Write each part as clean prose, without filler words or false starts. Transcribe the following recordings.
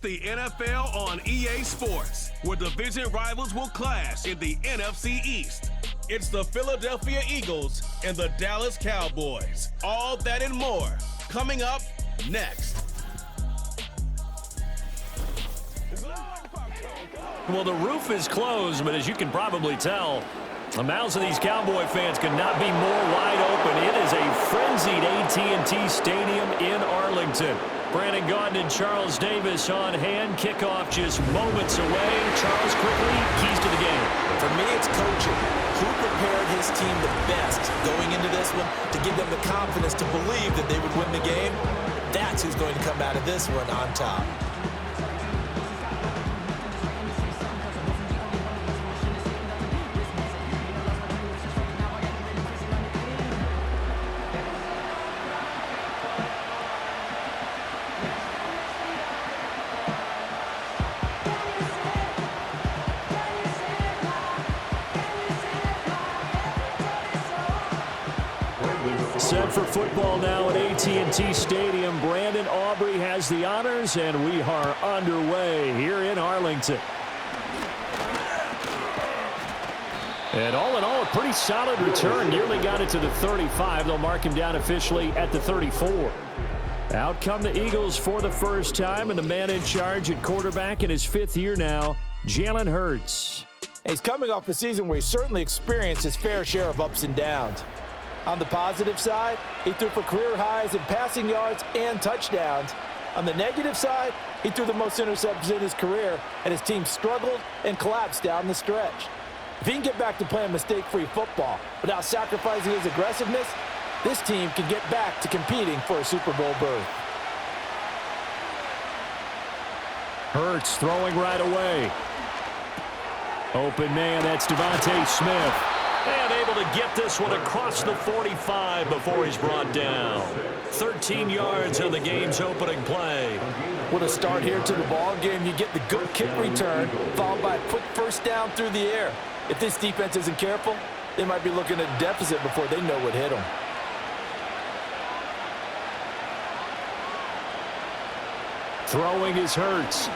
The NFL on EA Sports, where division rivals will clash in the NFC East. It's the Philadelphia Eagles and the Dallas Cowboys. All that and more coming up next. Well, the roof is closed, but as you can probably tell, the mouths of these Cowboy fans could not be more wide open. It is a frenzied AT&T Stadium in Arlington. Brandon Gaudin and Charles Davis on hand. Kickoff just moments away. Charles, quickly, keys to the game. For me, it's coaching. Who prepared his team the best going into this one to give them the confidence to believe that they would win the game? That's who's going to come out of this one on top. Set for football now at AT&T Stadium. Brandon Aubrey has the honors, and we are underway here in Arlington. And all in all, a pretty solid return. Nearly got it to the 35. They'll mark him down officially at the 34. Out come the Eagles for the first time, and the man in charge at quarterback in his fifth year now, Jalen Hurts. He's coming off a season where he certainly experienced his fair share of ups and downs. On the positive side, he threw for career highs in passing yards and touchdowns. On the negative side, he threw the most interceptions in his career, and his team struggled and collapsed down the stretch. If he can get back to playing mistake-free football without sacrificing his aggressiveness, this team can get back to competing for a Super Bowl berth. Hurts throwing right away. Open man, that's Devontae Smith. And able to get this one across the 45 before he's brought down. 13 yards on the game's opening play. What a start here to the ball game. You get the good kick return, followed by a quick first down through the air. If this defense isn't careful, they might be looking at a deficit before they know what hit them. Throwing is Hurts.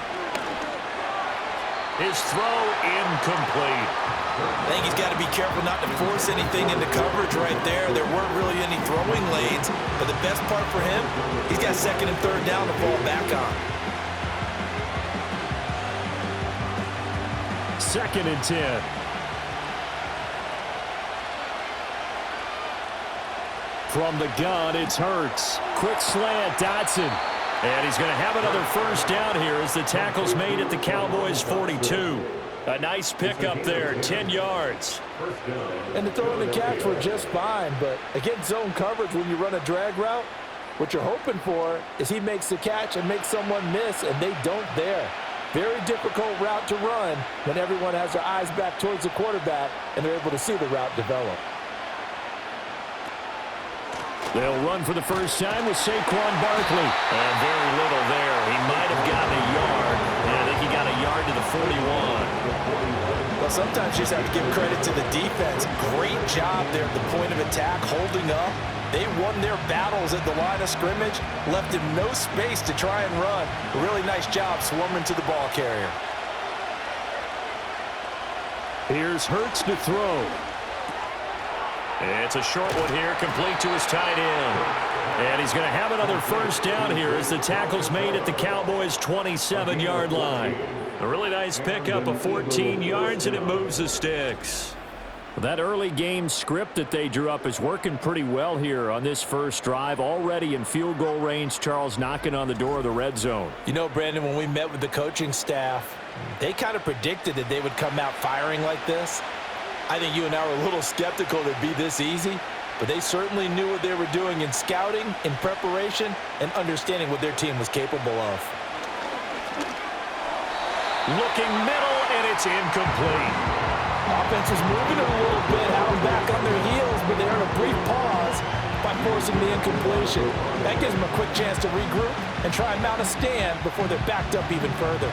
His throw incomplete. I think he's got to be careful not to force anything into coverage right there. There weren't really any throwing lanes, but the best part for him, he's got second and third down to fall back on. 2nd and 10. From the gun, it's Hurts. Quick slant, Dotson. And he's going to have another first down here as the tackle's made at the Cowboys' 42. A nice pickup there, 10 yards. And the throw and the catch were just fine, but against zone coverage when you run a drag route, what you're hoping for is he makes the catch and makes someone miss, and they don't there. Very difficult route to run when everyone has their eyes back towards the quarterback and they're able to see the route develop. They'll run for the first time with Saquon Barkley. And very little there. He might have gotten a yard. And I think he got a yard to the 41. Well, sometimes you just have to give credit to the defense. Great job there at the point of attack, holding up. They won their battles at the line of scrimmage, left him no space to try and run. A really nice job swarming to the ball carrier. Here's Hurts to throw. It's a short one here, complete to his tight end. And he's going to have another first down here as the tackle's made at the Cowboys' 27-yard line. A really nice pickup of 14 yards, and it moves the sticks. That early game script that they drew up is working pretty well here on this first drive. Already in field goal range, Charles knocking on the door of the red zone. You know, Brandon, when we met with the coaching staff, they kind of predicted that they would come out firing like this. I think you and I were a little skeptical that it'd be this easy, but they certainly knew what they were doing in scouting, in preparation, and understanding what their team was capable of. Looking middle, and it's incomplete. Offense is moving it a little bit, having back on their heels, but they earn a brief pause by forcing the incompletion. That gives them a quick chance to regroup and try and mount a stand before they're backed up even further.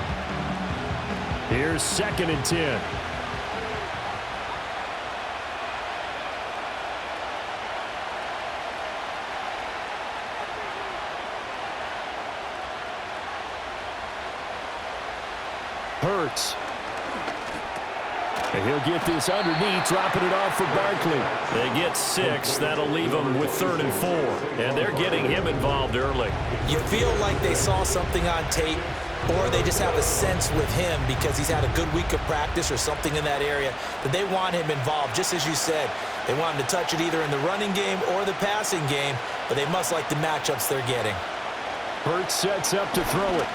Here's 2nd and 10. Hurts. And he'll get this underneath, dropping it off for Barkley. They get 6. That'll leave them with 3rd and 4. And they're getting him involved early. You feel like they saw something on tape, or they just have a sense with him because he's had a good week of practice or something in that area that they want him involved. Just as you said, they want him to touch it either in the running game or the passing game, but they must like the matchups they're getting. Hurts sets up to throw it.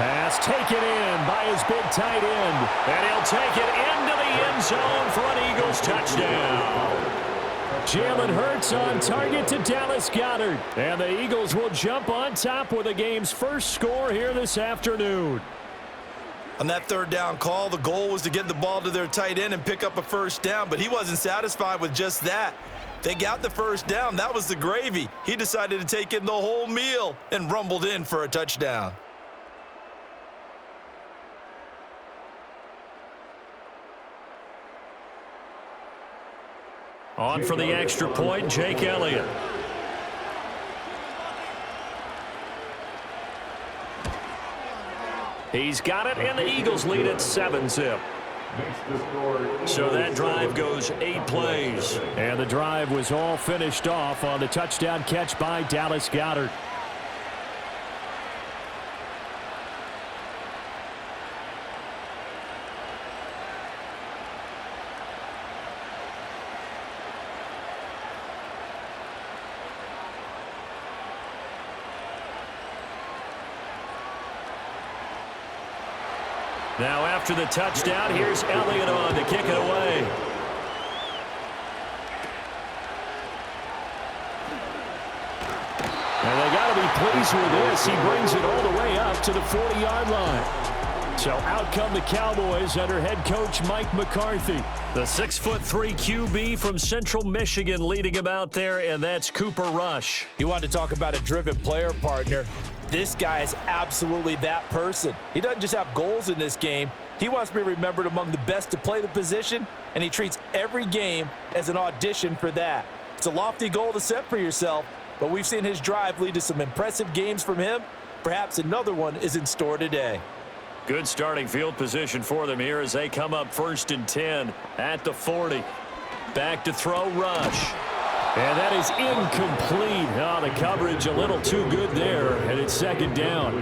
Pass taken in by his big tight end. And he'll take it into the end zone for an Eagles touchdown. Jalen Hurts on target to Dallas Goedert. And the Eagles will jump on top with the game's first score here this afternoon. On that 3rd down call, the goal was to get the ball to their tight end and pick up a 1st down, but he wasn't satisfied with just that. They got the 1st down. That was the gravy. He decided to take in the whole meal and rumbled in for a touchdown. On for the extra point, Jake Elliott. He's got it, and the Eagles lead at 7-zip. So that drive goes 8 plays. And the drive was all finished off on the touchdown catch by Dallas Goedert. Now after the touchdown, here's Elliott on to kick it away. And they got to be pleased with this. He brings it all the way up to the 40-yard line. So out come the Cowboys under head coach Mike McCarthy. The 6'3" QB from Central Michigan leading him out there, and that's Cooper Rush. You wanted to talk about a driven player, partner. This guy is absolutely that person. He doesn't just have goals in this game. He wants to be remembered among the best to play the position, and he treats every game as an audition for that. It's a lofty goal to set for yourself, but we've seen his drive lead to some impressive games from him. Perhaps another one is in store today. Good starting field position for them here as they come up 1st and 10 at the 40. Back to throw, Rush. And that is incomplete. Oh, the coverage a little too good there, and it's 2nd down.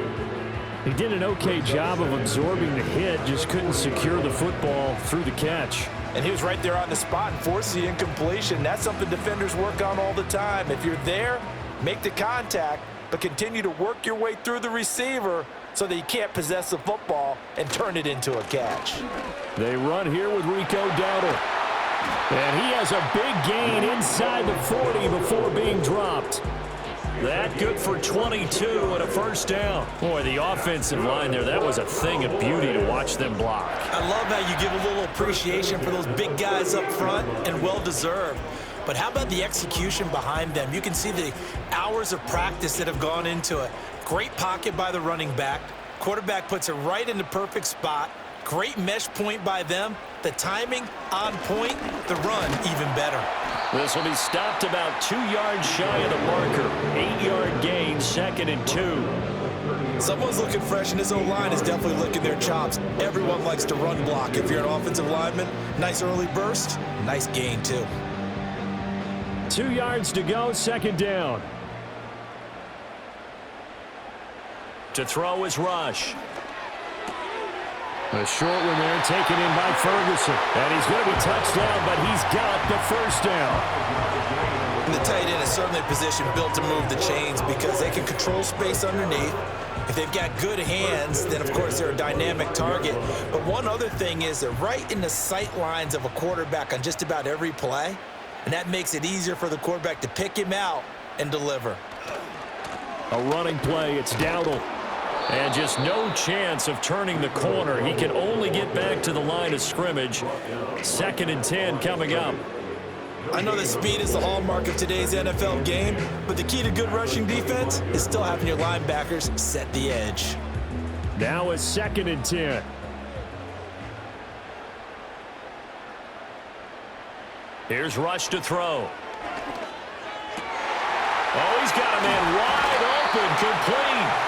He did an okay job of absorbing the hit, just couldn't secure the football through the catch. And he was right there on the spot and forced the incompletion. That's something defenders work on all the time. If you're there, make the contact, but continue to work your way through the receiver so that you can't possess the football and turn it into a catch. They run here with Rico Dowdle. And he has a big gain inside the 40 before being dropped. That good for 22 and a 1st down. Boy, the offensive line there, that was a thing of beauty to watch them block. I love how you give a little appreciation for those big guys up front, and well-deserved. But how about the execution behind them? You can see the hours of practice that have gone into it. Great pocket by the running back. Quarterback puts it right in the perfect spot. Great mesh point by them. The timing on point. The run even better. This will be stopped about 2 yards shy of the marker. 8-yard gain, 2nd and 2. Someone's looking fresh, and his O-line is definitely licking their chops. Everyone likes to run block. If you're an offensive lineman, nice early burst, nice gain too. 2 yards to go, 2nd down. To throw is Rush. A short one there, taken in by Ferguson. And he's going to be touched down, but he's got the 1st down. And the tight end is certainly a position built to move the chains because they can control space underneath. If they've got good hands, then of course they're a dynamic target. But one other thing is they're right in the sight lines of a quarterback on just about every play. And that makes it easier for the quarterback to pick him out and deliver. A running play, it's Dowdle. And just no chance of turning the corner. He can only get back to the line of scrimmage. 2nd and 10 coming up. I know that speed is the hallmark of today's NFL game, but the key to good rushing defense is still having your linebackers set the edge. Now it's 2nd and 10. Here's Rush to throw. Oh, he's got a man wide open, complete.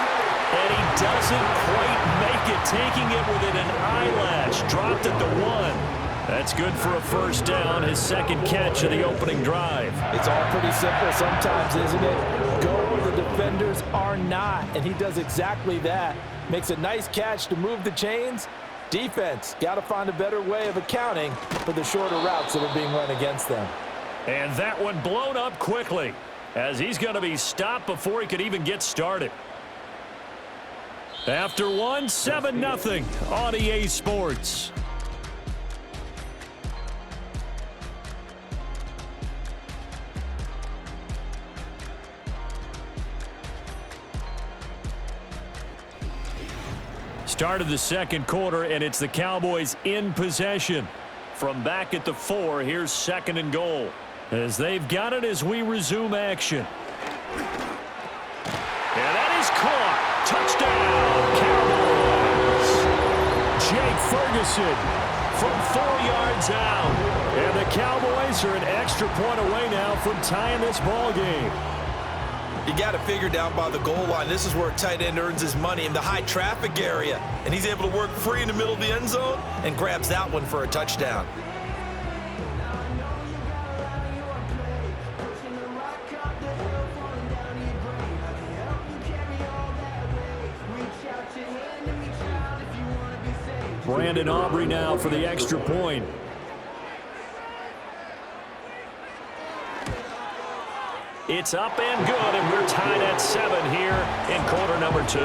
And he doesn't quite make taking it within an eyelash. Dropped at the 1. That's good for a first down, his second catch of the opening drive. It's all pretty simple sometimes, isn't it? Go where the defenders are not, and he does exactly that. Makes a nice catch to move the chains. Defense, got to find a better way of accounting for the shorter routes that are being run against them. And that one blown up quickly, as he's going to be stopped before he could even get started. After one, 7-0 on EA Sports. Start of the second quarter, and it's the Cowboys in possession. From back at the 4, here's 2nd and goal. As they've got it as we resume action. And that is caught. Touchdown, Cowboys. Jake Ferguson from 4 yards out. And the Cowboys are an extra point away now from tying this ball game. You got to figure down by the goal line. This is where a tight end earns his money, in the high traffic area. And he's able to work free in the middle of the end zone and grabs that one for a touchdown. Brandon Aubrey now for the extra point. It's up and good, and we're tied at 7 here in quarter number 2.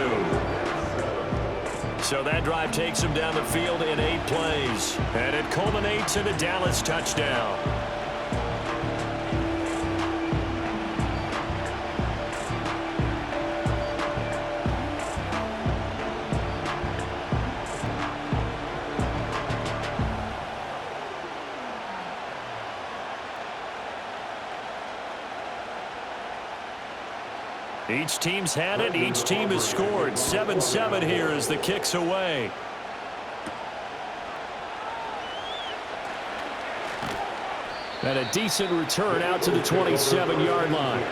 So that drive takes him down the field in 8 plays, and it culminates in a Dallas touchdown. Each team's had it. Each team has scored. 7-7 here as the kick's away. And a decent return out to the 27-yard line.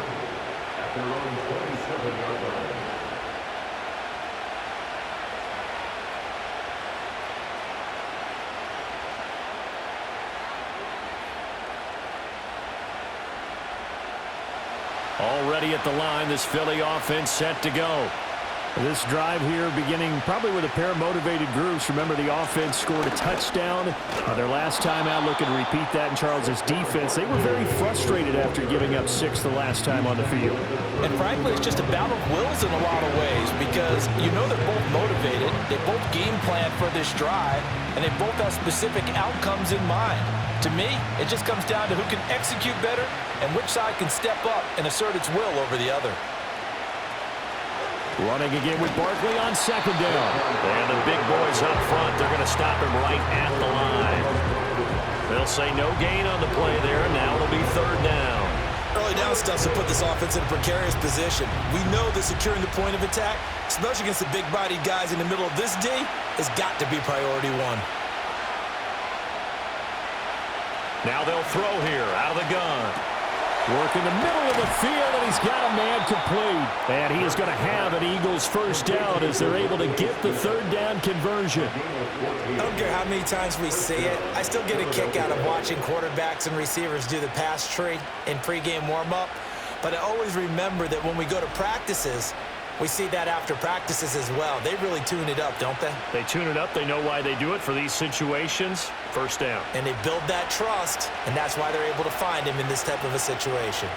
Already at the line, this Philly offense set to go. This drive here beginning probably with a pair of motivated groups. Remember, the offense scored a touchdown. Their last time out, looking to repeat that in Charles's defense. They were very frustrated after giving up 6 the last time on the field. And frankly, it's just a battle of wills in a lot of ways, because you know they're both motivated. They both game plan for this drive, and they both have specific outcomes in mind. To me, it just comes down to who can execute better and which side can step up and assert its will over the other. Running again with Barkley on 2nd down. And the big boys up front, they're going to stop him right at the line. They'll say no gain on the play there. Now it'll be 3rd down. Early down stuff to put this offense in a precarious position. We know that securing the point of attack, especially against the big-bodied guys in the middle of this D, has got to be priority 1. Now they'll throw here out of the gun. Work in the middle of the field, and he's got a man complete. And he is going to have an Eagles first down as they're able to get the 3rd down conversion. I don't care how many times we see it. I still get a kick out of watching quarterbacks and receivers do the pass tree in pregame warm-up. But I always remember that when we go to practices, we see that after practices as well. They really tune it up, don't they? They tune it up. They know why they do it for these situations. First down. And they build that trust, and that's why they're able to find him in this type of a situation.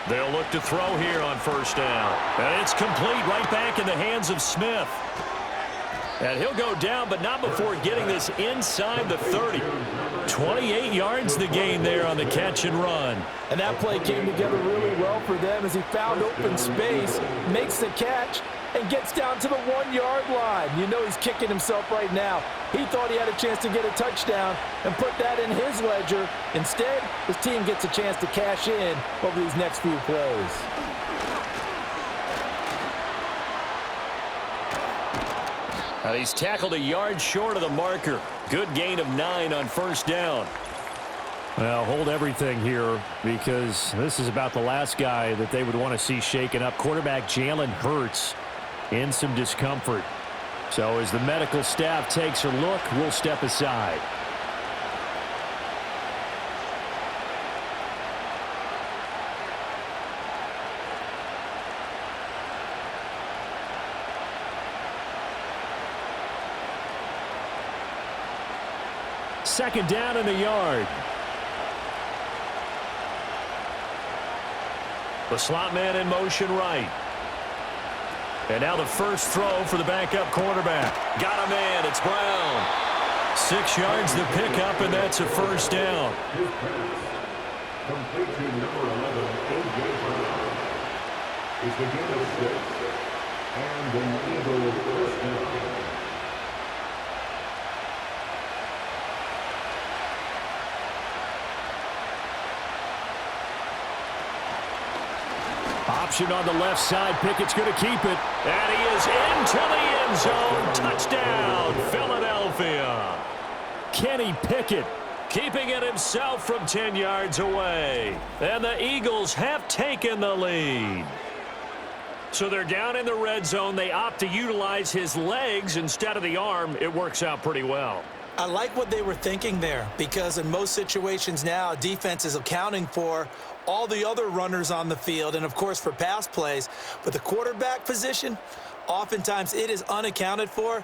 They'll look to throw here on 1st down. And it's complete right back in the hands of Smith. And he'll go down, but not before getting this inside the 30. 28 yards the gain there on the catch and run. And that play came together really well for them as he found open space, makes the catch, and gets down to the 1-yard line. You know he's kicking himself right now. He thought he had a chance to get a touchdown and put that in his ledger. Instead, his team gets a chance to cash in over these next few plays. Now he's tackled a yard short of the marker. Good gain of 9 on 1st down. Well, hold everything here, because this is about the last guy that they would want to see shaken up. Quarterback Jalen Hurts in some discomfort. So as the medical staff takes a look, we'll step aside. Second down in the yard. The slot man in motion right. And now the first throw for the backup quarterback. Got a man. It's Brown. 6 yards the pickup, and that's a first down. Complete to number 11, A.J. Brown. It's the game of 6. And an Eagle first down. Option on the left side. Pickett's going to keep it. And he is into the end zone. Touchdown, Philadelphia. Kenny Pickett keeping it himself from 10 yards away. And the Eagles have taken the lead. So they're down in the red zone. They opt to utilize his legs instead of the arm. It works out pretty well. I like what they were thinking there, because in most situations now, defense is accounting for all the other runners on the field and, of course, for pass plays. But the quarterback position, oftentimes it is unaccounted for.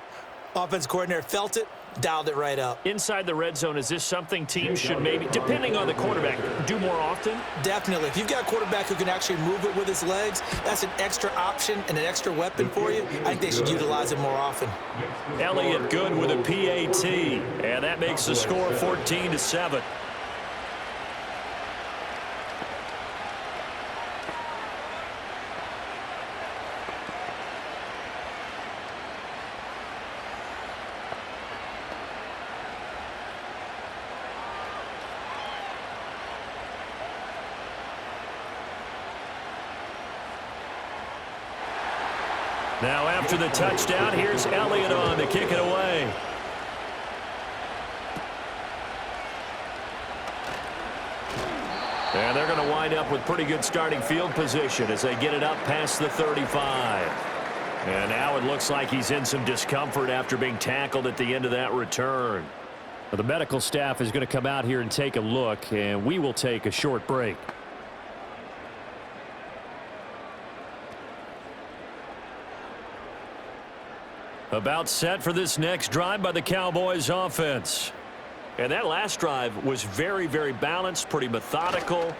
Offense coordinator felt it, dialed it right up. Inside the red zone, is this something teams should maybe, depending on the quarterback, do more often? Definitely. If you've got a quarterback who can actually move it with his legs, that's an extra option and an extra weapon for you. I think they should utilize it more often. Elliott good with a PAT, and that makes the score 14-7. Now after the touchdown, here's Elliott on to kick it away. And they're going to wind up with pretty good starting field position as they get it up past the 35. And now it looks like he's in some discomfort after being tackled at the end of that return. Well, the medical staff is going to come out here and take a look, and we will take a short break. About set for this next drive by the Cowboys offense. And that last drive was very, very balanced, pretty methodical.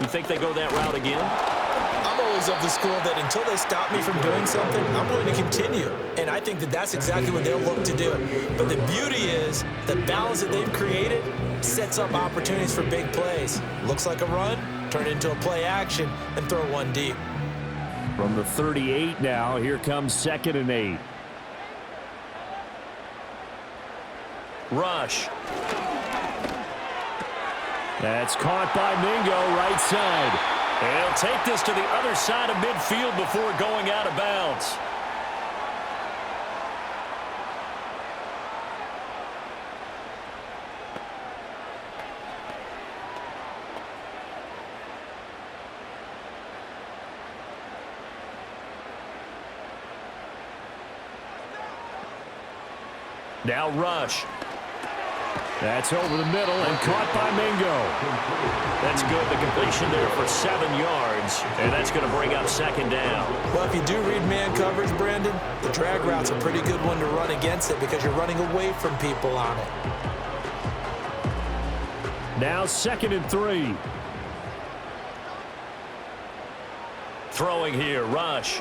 You think they go that route again? I'm always of the school that until they stop me from doing something, I'm going to continue. And I think that that's exactly what they'll look to do. But the beauty is the balance that they've created sets up opportunities for big plays. Looks like a run, turn it into a play action, and throw one deep. From the 38 now, here comes 2nd and 8. Rush. That's caught by Mingo, right side. And he'll take this to the other side of midfield before going out of bounds. Now Rush. That's over the middle and caught by Mingo. That's good. The completion there for 7 yards, and that's going to bring up 2nd down. Well, if you do read man coverage, Brandon, the drag route's a pretty good one to run against it because you're running away from people on it. Now 2nd and 3. Throwing here, Rush.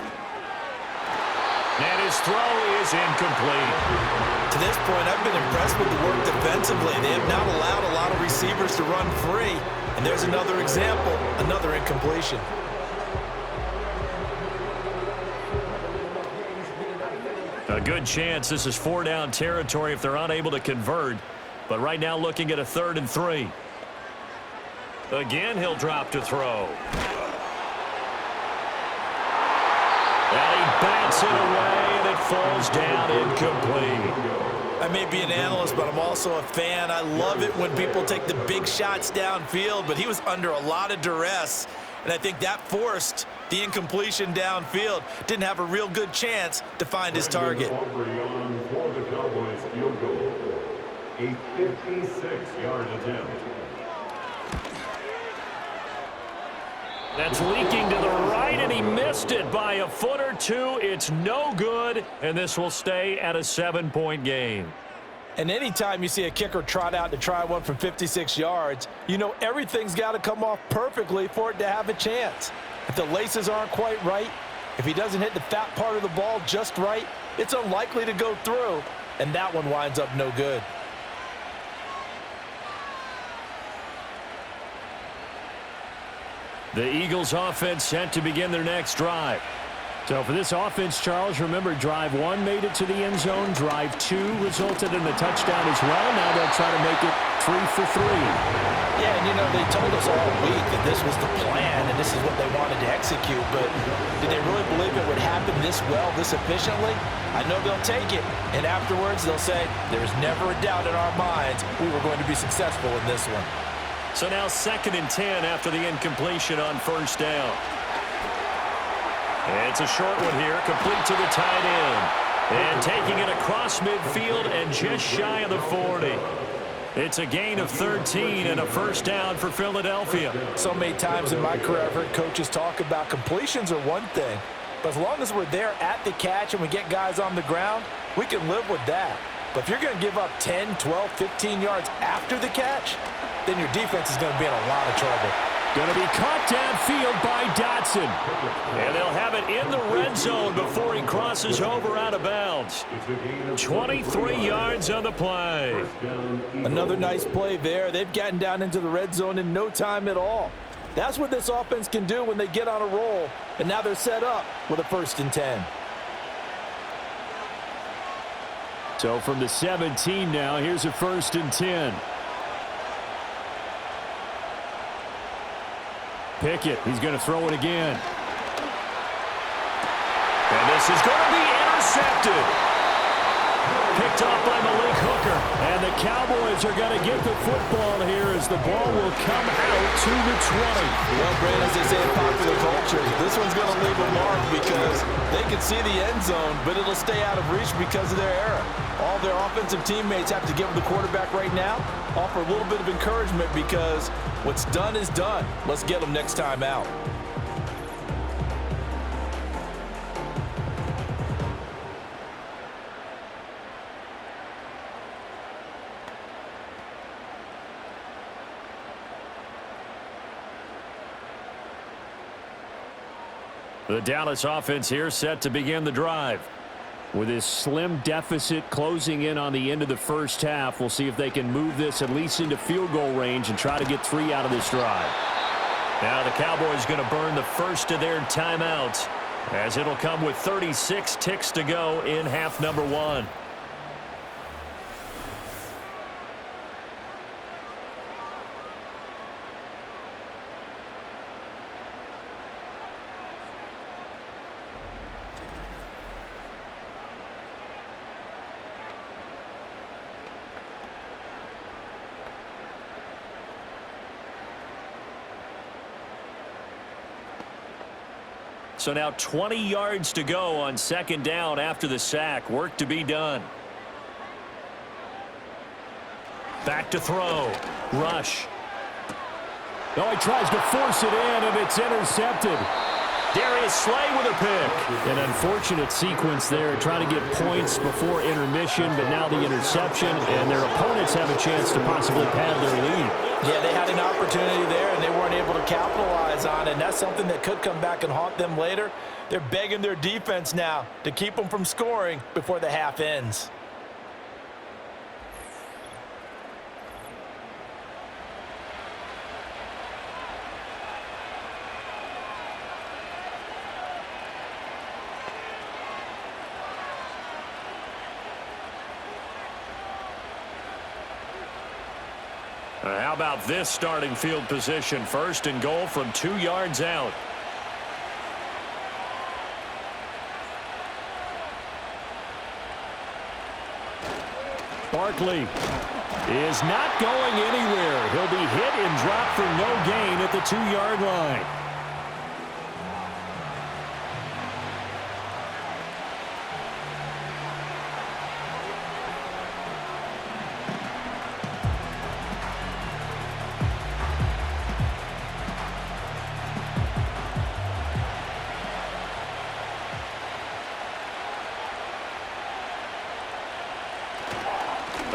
And his throw is incomplete. To this point, I've been impressed with the work defensively. They have not allowed a lot of receivers to run free. And there's another example, another incompletion. A good chance this is 4-down territory if they're unable to convert. But right now looking at a 3rd and 3. Again, he'll drop to throw. And he bats it away, and it falls down incomplete. I may be an analyst, but I'm also a fan. I love it when people take the big shots downfield, but he was under a lot of duress, and I think that forced The incompletion downfield didn't have a real good chance to find his target. Aubrey on for the Cowboys field goal. A 56-yard attempt. That's leaking to the right, and he missed it by a foot or two. It's no good, and this will stay at a 7-point game. And anytime you see a kicker trot out to try one from 56 yards, you know everything's got to come off perfectly for it to have a chance. If the laces aren't quite right, if he doesn't hit the fat part of the ball just right, it's unlikely to go through, and that one winds up no good. The Eagles offense set to begin their next drive. So for this offense, Charles, remember drive 1 made it to the end zone. Drive 2 resulted in a touchdown as well. Now they'll try to make it 3 for 3. Yeah, and you know, they told us all week that this was the plan and this is what they wanted to execute, but did they really believe it would happen this well, this efficiently? I know they'll take it, and afterwards they'll say, there's never a doubt in our minds we were going to be successful in this one. So now 2nd and 10 after the incompletion on first down. And it's a short one here, complete to the tight end. And taking it across midfield and just shy of the 40. It's a gain of 13 and a first down for Philadelphia. So many times in my career I've heard coaches talk about completions are one thing, but as long as we're there at the catch and we get guys on the ground, we can live with that. But if you're going to give up 10, 12, 15 yards after the catch, then your defense is going to be in a lot of trouble. Going to be caught downfield by Dotson. And they'll have it in the red zone before he crosses over out of bounds. 23 yards on the play. Another nice play there. They've gotten down into the red zone in no time at all. That's what this offense can do when they get on a roll. And now they're set up with a 1st and 10. So from the 17 now, here's a 1st and 10. Pickett, he's going to throw it again. And this is going to be intercepted. Picked off by Malik Hooker. And the Cowboys are going to get the football here as the ball will come out to the 20. Well, Brandon, as they say in popular culture, this one's going to leave a mark because they can see the end zone, but it'll stay out of reach because of their error. All their offensive teammates have to give the quarterback right now, offer a little bit of encouragement because what's done is done. Let's get them next time out. The Dallas offense here set to begin the drive. With this slim deficit closing in on the end of the first half, we'll see if they can move this at least into field goal range and try to get 3 out of this drive. Now the Cowboys going to burn the first of their timeouts as it'll come with 36 ticks to go in half number 1. So now 20 yards to go on 2nd down after the sack. Work to be done. Back to throw. Rush. Oh, he tries to force it in, and it's intercepted. Darius Slay with a pick. An unfortunate sequence there, trying to get points before intermission, but now the interception, and their opponents have a chance to possibly pad their lead. Yeah, they had an opportunity there, and they weren't able to capitalize on it, and that's something that could come back and haunt them later. They're begging their defense now to keep them from scoring before the half ends. How about this starting field position? 1st and goal from 2 yards out. Barkley is not going anywhere. He'll be hit and dropped for no gain at the 2-yard line.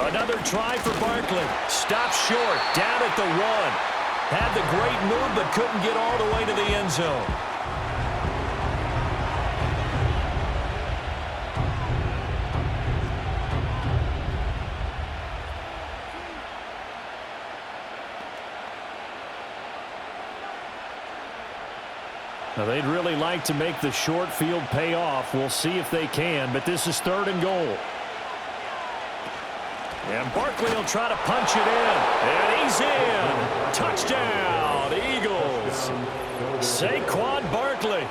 Another try for Barkley. Stopped short, down at the 1. Had the great move, but couldn't get all the way to the end zone. Now, they'd really like to make the short field pay off. We'll see if they can, but this is 3rd and goal. And Barkley will try to punch it in. And he's in. Touchdown, Eagles. Saquon Barkley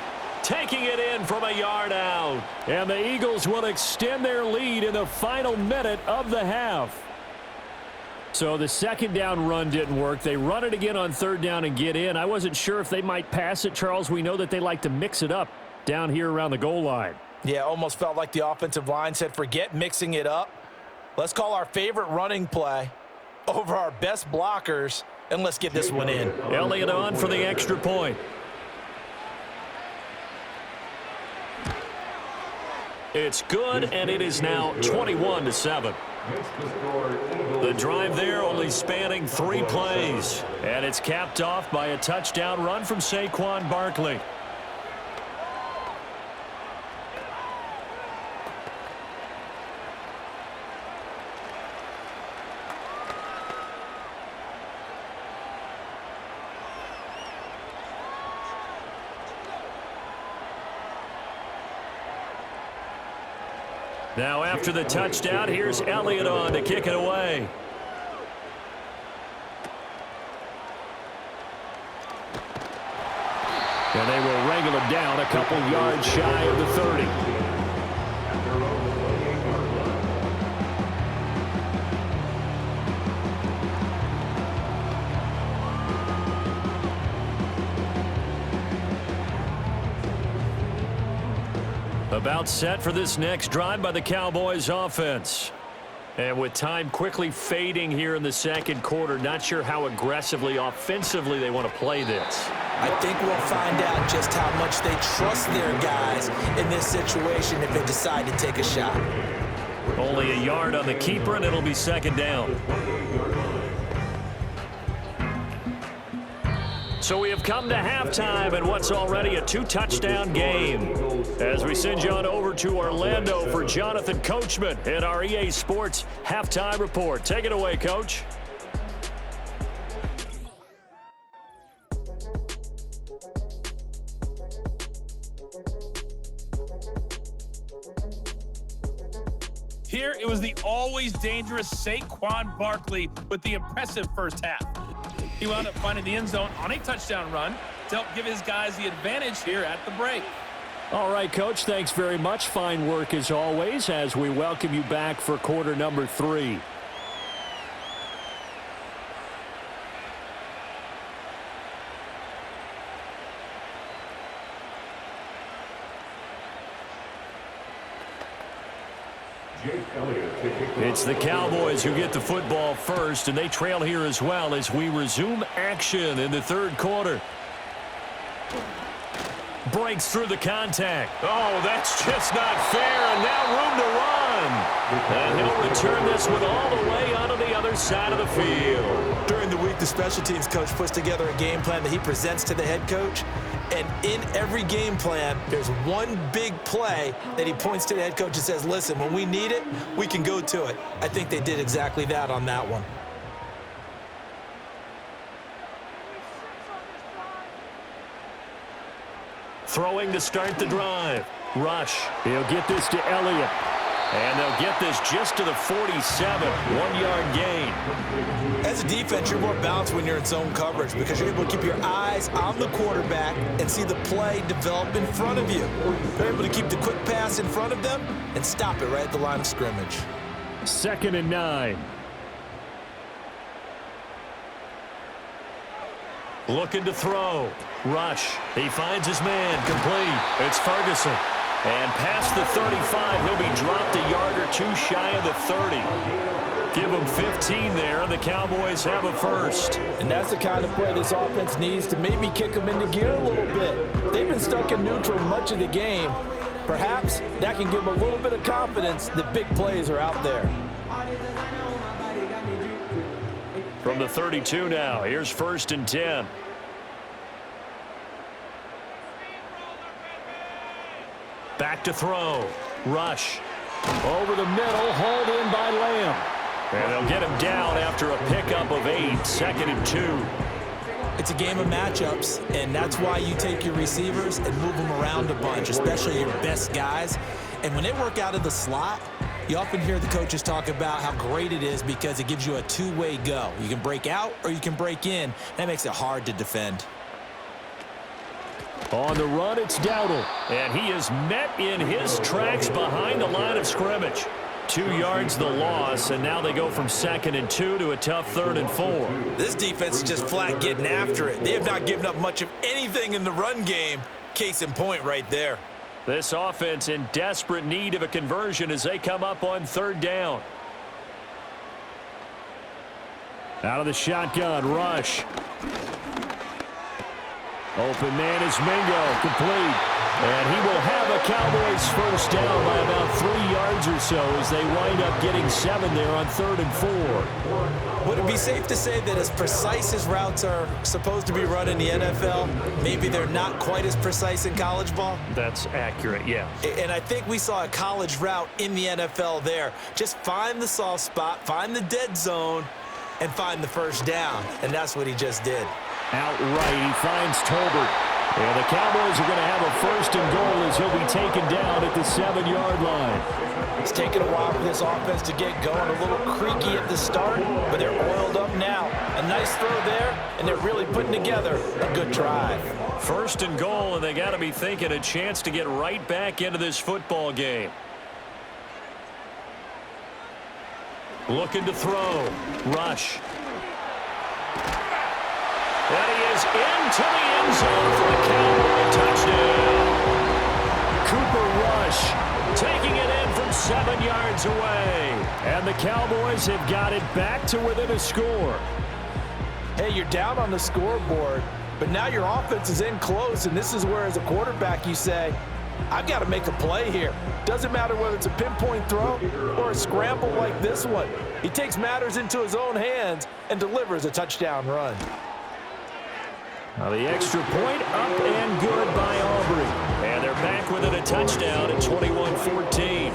taking it in from a yard out. And the Eagles will extend their lead in the final minute of the half. So the 2nd down run didn't work. They run it again on 3rd down and get in. I wasn't sure if they might pass it, Charles. We know that they like to mix it up down here around the goal line. Yeah, almost felt like the offensive line said, forget mixing it up. Let's call our favorite running play over our best blockers, and let's get this one in. Elliott on for the extra point. It's good, and it is now 21-7. The drive there only spanning 3 plays. And it's capped off by a touchdown run from Saquon Barkley. Now after the touchdown, here's Elliott on to kick it away. And they will wrangle him down a couple yards shy of the 30. About set for this next drive by the Cowboys offense. And with time quickly fading here in the 2nd quarter, not sure how aggressively, offensively they want to play this. I think we'll find out just how much they trust their guys in this situation if they decide to take a shot. Only a yard on the keeper, and it'll be 2nd down. So we have come to halftime in what's already a 2-touchdown game. As we send you on over to Orlando for Jonathan Coachman in our EA Sports Halftime Report. Take it away, Coach. Here, it was the always dangerous Saquon Barkley with the impressive first half. He wound up finding the end zone on a touchdown run to help give his guys the advantage here at the break. All right, Coach, thanks very much. Fine work as always as we welcome you back for quarter number 3. It's the Cowboys who get the football first, and they trail here as well as we resume action in the 3rd quarter. Breaks through the contact. Oh, that's just not fair, and now room to run. And he'll return this one all the way onto the other side of the field. During the week, the special teams coach puts together a game plan that he presents to the head coach. And in every game plan, there's one big play that he points to the head coach and says, listen, when we need it, we can go to it. I think they did exactly that on that one. Throwing to start the drive. Rush. He'll get this to Elliott. And they'll get this just to the 47. 1-yard gain. As a defense, you're more balanced when you're in zone coverage because you're able to keep your eyes on the quarterback and see the play develop in front of you. You're able to keep the quick pass in front of them and stop it right at the line of scrimmage. 2nd and 9. Looking to throw. Rush. He finds his man. Complete. It's Ferguson. And past the 35, he'll be dropped a yard or 2 shy of the 30. Give him 15 there, and the Cowboys have a first. And that's the kind of play this offense needs to maybe kick them into gear a little bit. They've been stuck in neutral much of the game. Perhaps that can give them a little bit of confidence that big plays are out there. From the 32 now, here's 1st and 10. Back to throw. Rush. Over the middle, hauled in by Lamb. And they'll get him down after a pickup of 8, 2nd and 2. It's a game of matchups, and that's why you take your receivers and move them around a bunch, especially your best guys. And when they work out of the slot, you often hear the coaches talk about how great it is because it gives you a two-way go. You can break out or you can break in. That makes it hard to defend. On the run, it's Dowdle. And he is met in his tracks behind the line of scrimmage. 2 yards the loss, and now they go from 2nd and 2 to a tough 3rd and 4. This defense is just flat getting after it. They have not given up much of anything in the run game. Case in point right there. This offense in desperate need of a conversion as they come up on 3rd down. Out of the shotgun, Rush. Open man is Mingo, complete. And he will have a Cowboys 1st down by about 3 yards or so as they wind up getting 7 there on 3rd and 4. Would it be safe to say that as precise as routes are supposed to be run in the NFL, maybe they're not quite as precise in college ball? That's accurate, yeah. And I think we saw a college route in the NFL there. Just find the soft spot, find the dead zone, and find the 1st down. And that's what he just did. Outright, he finds Tolbert. And the Cowboys are going to have a 1st and goal as he'll be taken down at the 7-yard line. It's taken a while for this offense to get going. A little creaky at the start, but they're oiled up now. A nice throw there, and they're really putting together a good drive. 1st and goal, and they got to be thinking a chance to get right back into this football game. Looking to throw. Rush. And he is into the end zone for the Cowboy touchdown. Cooper Rush taking it in from 7 yards away. And the Cowboys have got it back to within a score. Hey, you're down on the scoreboard, but now your offense is in close, and this is where, as a quarterback, you say, I've got to make a play here. Doesn't matter whether it's a pinpoint throw or a scramble like this one. He takes matters into his own hands and delivers a touchdown run. Now the extra point up and good by Aubrey. And they're back within a touchdown at 21-14.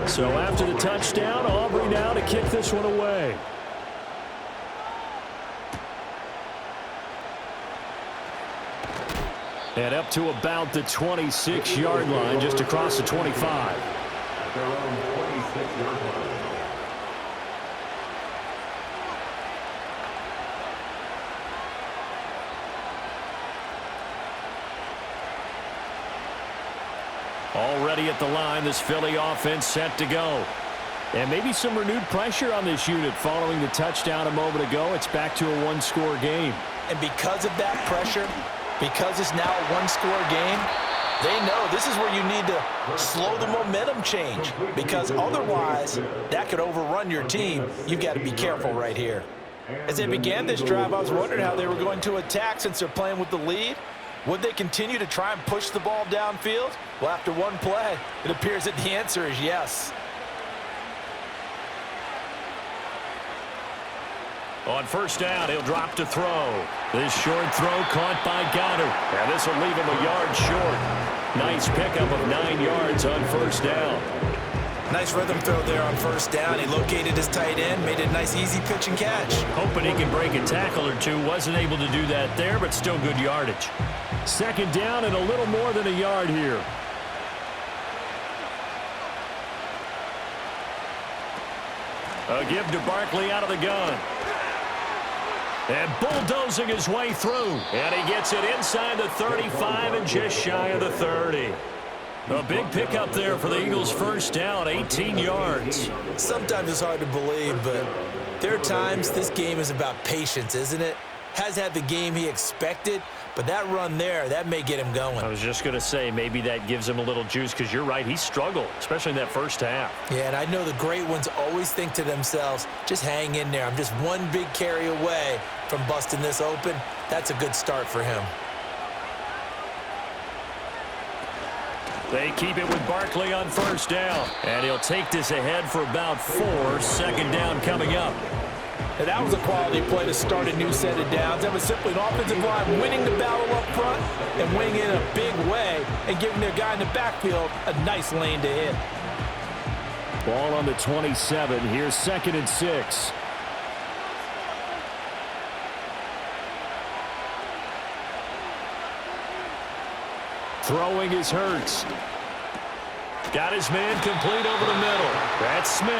So after the touchdown, Aubrey now to kick this one away. And up to about the 26-yard line, just across the 25. Their own 26-yard line. Already at the line, this Philly offense set to go. And maybe some renewed pressure on this unit following the touchdown a moment ago. It's back to a one-score game. And because of that pressure, because it's now a one-score game, they know this is where you need to slow the momentum change, because otherwise that could overrun your team. You've got to be careful right here. As they began this drive, I was wondering how they were going to attack since they're playing with the lead. Would they continue to try and push the ball downfield? Well, after one play, it appears that the answer is yes. On 1st down, he'll drop to throw. This short throw caught by Goddard. And this will leave him a yard short. Nice pickup of 9 yards on 1st down. Nice rhythm throw there on 1st down. He located his tight end, made it a nice easy pitch and catch. Hoping he can break a tackle or two. Wasn't able to do that there, but still good yardage. 2nd down and a little more than a yard here. A give to Barkley out of the gun. And bulldozing his way through. And he gets it inside the 35 and just shy of the 30. A big pickup there for the Eagles' first down, 18 yards. Sometimes it's hard to believe, but there are times this game is about patience, isn't it? Has had the game he expected, but that run there, that may get him going. I was just going to say, maybe that gives him a little juice, because you're right, he struggled, especially in that first half. Yeah, and I know the great ones always think to themselves, just hang in there. I'm just one big carry away from busting this open. That's a good start for him. They keep it with Barkley on first down, and he'll take this ahead for about 4. Second down coming up. And that was a quality play to start a new set of downs. That was simply an offensive line winning the battle up front and winning it in a big way and giving their guy in the backfield a nice lane to hit. Ball on the 27. Here's 2nd and 6. Throwing is Hurts. Got his man complete over the middle. That's Smith.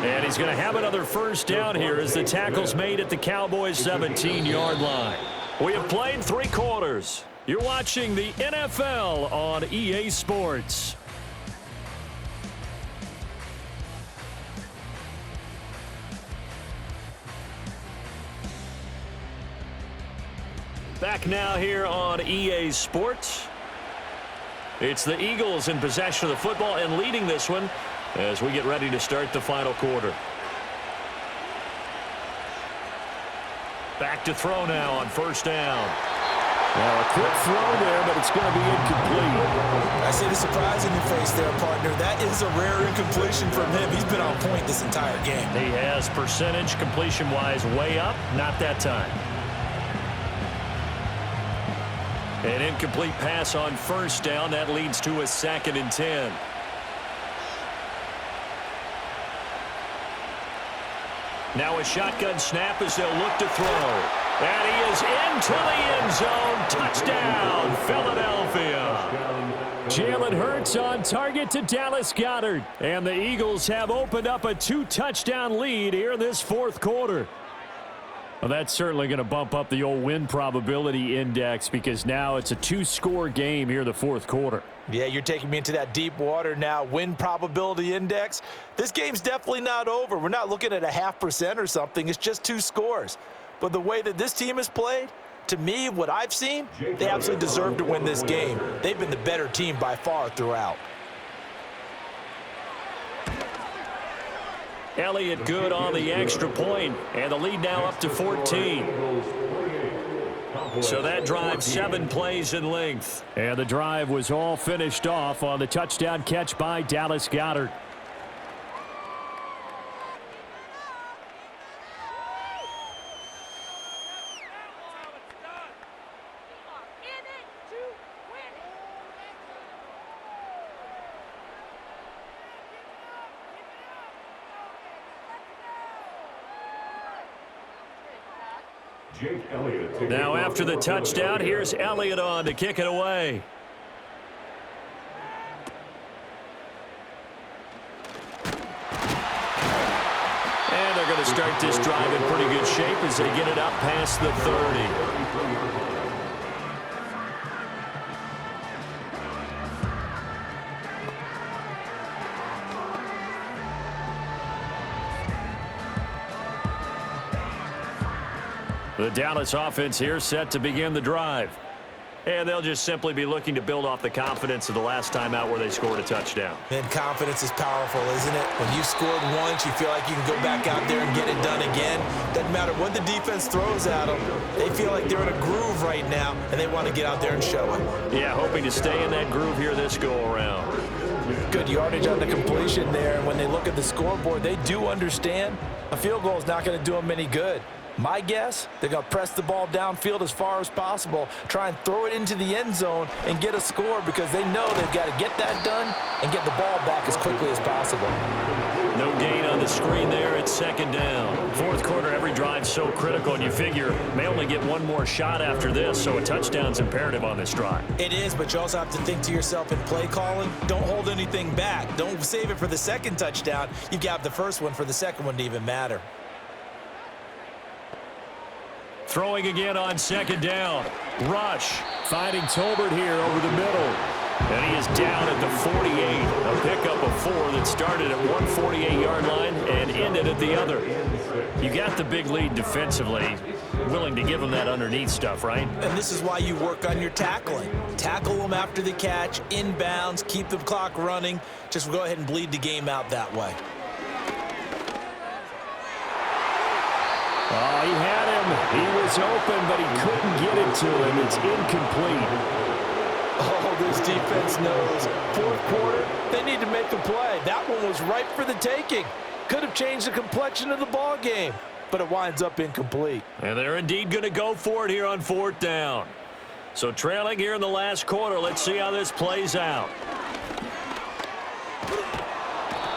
And he's going to have another first down here as the tackle's made at the Cowboys' 17-yard line. We have played 3 quarters. You're watching the NFL on EA Sports. Back now here on EA Sports. It's the Eagles in possession of the football and leading this one as we get ready to start the final quarter. Back to throw now on first down. Now a quick throw there, but it's going to be incomplete. I see the surprise in your face there, partner. That is a rare incompletion from him. He's been on point this entire game. He has percentage completion-wise way up, not that time. An incomplete pass on first down. That leads to a 2nd and 10. Now a shotgun snap as they'll look to throw. And he is into the end zone. Touchdown, Philadelphia. Jalen Hurts on target to Dallas Goedert. And the Eagles have opened up a 2-touchdown lead here in this 4th quarter. Well, that's certainly going to bump up the old win probability index because now it's a 2-score game here in the 4th quarter. Yeah, you're taking me into that deep water now. Win probability index. This game's definitely not over. We're not looking at a 0.5% or something. It's just 2 scores. But the way that this team has played, to me, what I've seen, they absolutely deserve to win this game. They've been the better team by far throughout. Elliott good on the extra point, and the lead now up to 14. So that drive 7 plays in length. And the drive was all finished off on the touchdown catch by Dallas Goedert. Now after the touchdown, here's Elliott on to kick it away. And they're going to start this drive in pretty good shape as they get it up past the 30. The Dallas offense here set to begin the drive. And they'll just simply be looking to build off the confidence of the last time out where they scored a touchdown. And confidence is powerful, isn't it? When you scored once, you feel like you can go back out there and get it done again. Doesn't matter what the defense throws at them. They feel like they're in a groove right now, and they want to get out there and show it. Yeah, hoping to stay in that groove here this go-around. Good yardage on the completion there. And when they look at the scoreboard, they do understand a field goal is not going to do them any good. My guess, they're going to press the ball downfield as far as possible, try and throw it into the end zone and get a score because they know they've got to get that done and get the ball back as quickly as possible. No gain on the screen there. It's 2nd down. 4th quarter, every drive's so critical, and you figure may only get one more shot after this, so a touchdown's imperative on this drive. It is, but you also have to think to yourself in play calling, don't hold anything back. Don't save it for the 2nd touchdown. You've got the first one for the 2nd one to even matter. Throwing again on 2nd down. Rush finding Tolbert here over the middle. And he is down at the 48. A pickup of 4 that started at 148-yard line and ended at the other. You got the big lead defensively. Willing to give them that underneath stuff, right? And this is why you work on your tackling. Tackle them after the catch, inbounds, keep the clock running. Just go ahead and bleed the game out that way. Oh, he had him. He was open, but he couldn't get it to him. It's incomplete. Oh, this defense knows. Fourth quarter, they need to make the play. That one was ripe for the taking. Could have changed the complexion of the ball game, but it winds up incomplete. And they're indeed going to go for it here on 4th down. So trailing here in the last quarter, let's see how this plays out.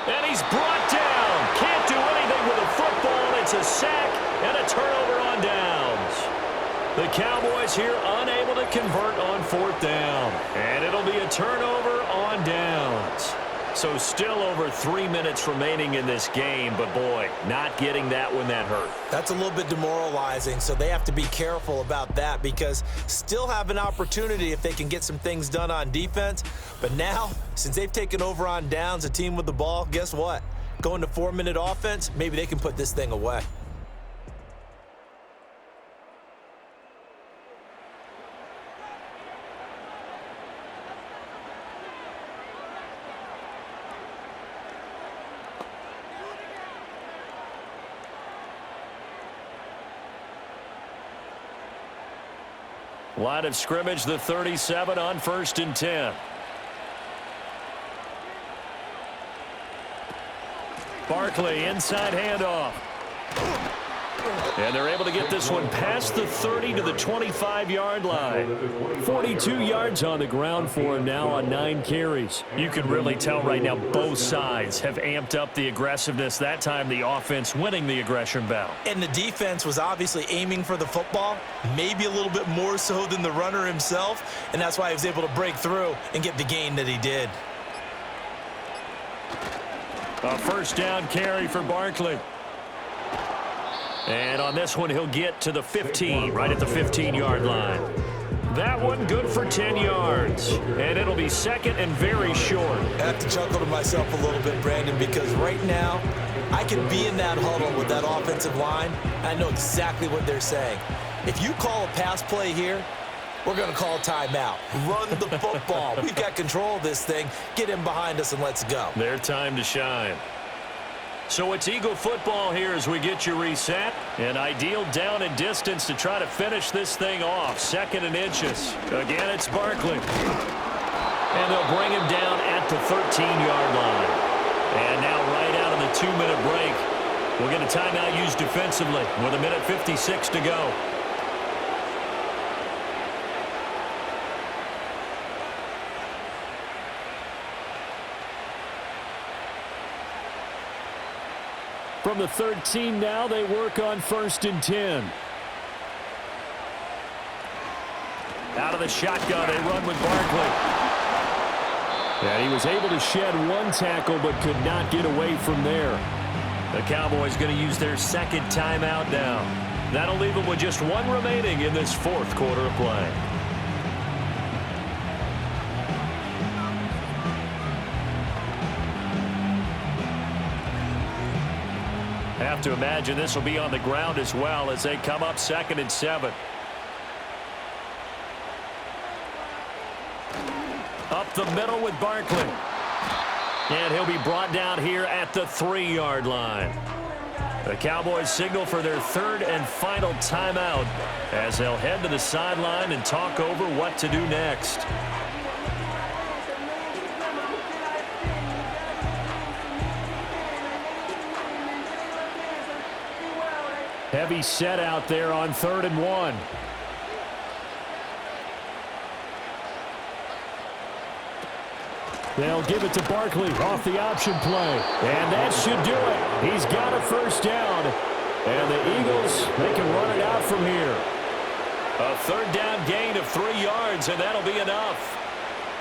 And he's brought down. Can't do anything with a football. It's a sack and a turnover on downs. The Cowboys here unable to convert on 4th down. And it'll be a turnover on downs. So still over 3 minutes remaining in this game, but boy, not getting that when that hurt. That's a little bit demoralizing, so they have to be careful about that because still have an opportunity if they can get some things done on defense. But now, since they've taken over on downs, a team with the ball, guess what? Going to 4-minute offense, maybe they can put this thing away. Line of scrimmage, the 37 on 1st and 10. Barkley, inside handoff. And they're able to get this one past the 30 to the 25-yard line. 42 yards on the ground for him now on 9 carries. You can really tell right now both sides have amped up the aggressiveness. That time the offense winning the aggression battle. And the defense was obviously aiming for the football, maybe a little bit more so than the runner himself, and that's why he was able to break through and get the gain that he did. A 1st down carry for Barkley. And on this one, he'll get to the 15, right at the 15-yard line. That one good for 10 yards. And it'll be 2nd and very short. I have to chuckle to myself a little bit, Brandon, because right now, I can be in that huddle with that offensive line. I know exactly what they're saying. If you call a pass play here, we're going to call a timeout. Run the football. We've got control of this thing. Get in behind us and let's go. Their time to shine. So it's Eagle football here as we get you reset. An ideal down and distance to try to finish this thing off. 2nd and inches. Again, it's Barkley. And they'll bring him down at the 13-yard line. And now right out of the 2-minute break, we'll get a timeout used defensively with 1:56 to go. From the 13 now, they work on 1st and 10. Out of the shotgun, they run with Barkley. And he was able to shed 1 tackle, but could not get away from there. The Cowboys going to use their 2nd timeout now. That'll leave them with just 1 remaining in this 4th quarter of play. Have to imagine this will be on the ground as well as they come up 2nd and 7. Up the middle with Barkley. And he'll be brought down here at the 3-yard line. The Cowboys signal for their 3rd and final timeout as they'll head to the sideline and talk over what to do next. Heavy set out there on 3rd and 1. They'll give it to Barkley off the option play. And that should do it. He's got a 1st down. And the Eagles, they can run it out from here. A 3rd down gain of 3 yards, and that'll be enough.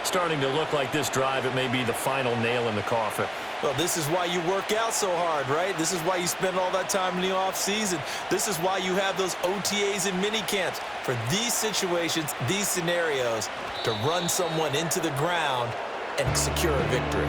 Starting to look like this drive, it may be the final nail in the coffin. Well, this is why you work out so hard, right? This is why you spend all that time in the offseason. This is why you have those OTAs and mini camps for these situations, these scenarios, to run someone into the ground and secure a victory.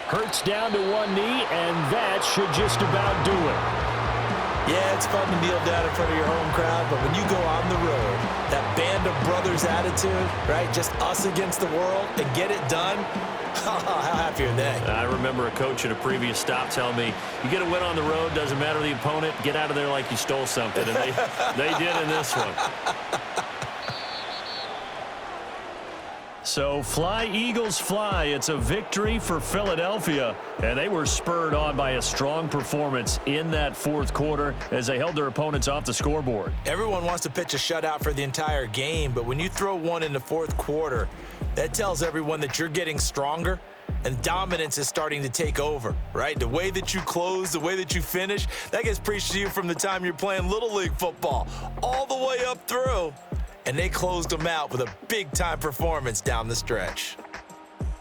Hurts down to one knee, and that should just about do it. Yeah, it's fun to kneel down in front of your home crowd, but when you go on the road, that band of brothers attitude, right, just us against the world, and get it done, how happy are they? I remember a coach at a previous stop telling me, you get a win on the road, doesn't matter the opponent, get out of there like you stole something, and they did in this one. So fly, Eagles, fly. It's a victory for Philadelphia, and they were spurred on by a strong performance in that fourth quarter as they held their opponents off the scoreboard. Everyone wants to pitch a shutout for the entire game, but when you throw one in the fourth quarter, that tells everyone that you're getting stronger and dominance is starting to take over, right? The way that you close, the way that you finish, that gets preached to you from the time you're playing Little League football all the way up through. And they closed them out with a big-time performance down the stretch.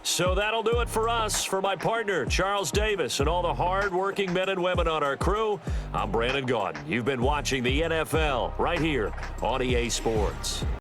So that'll do it for us. For my partner, Charles Davis, and all the hard-working men and women on our crew, I'm Brandon Gaudin. You've been watching the NFL right here on EA Sports.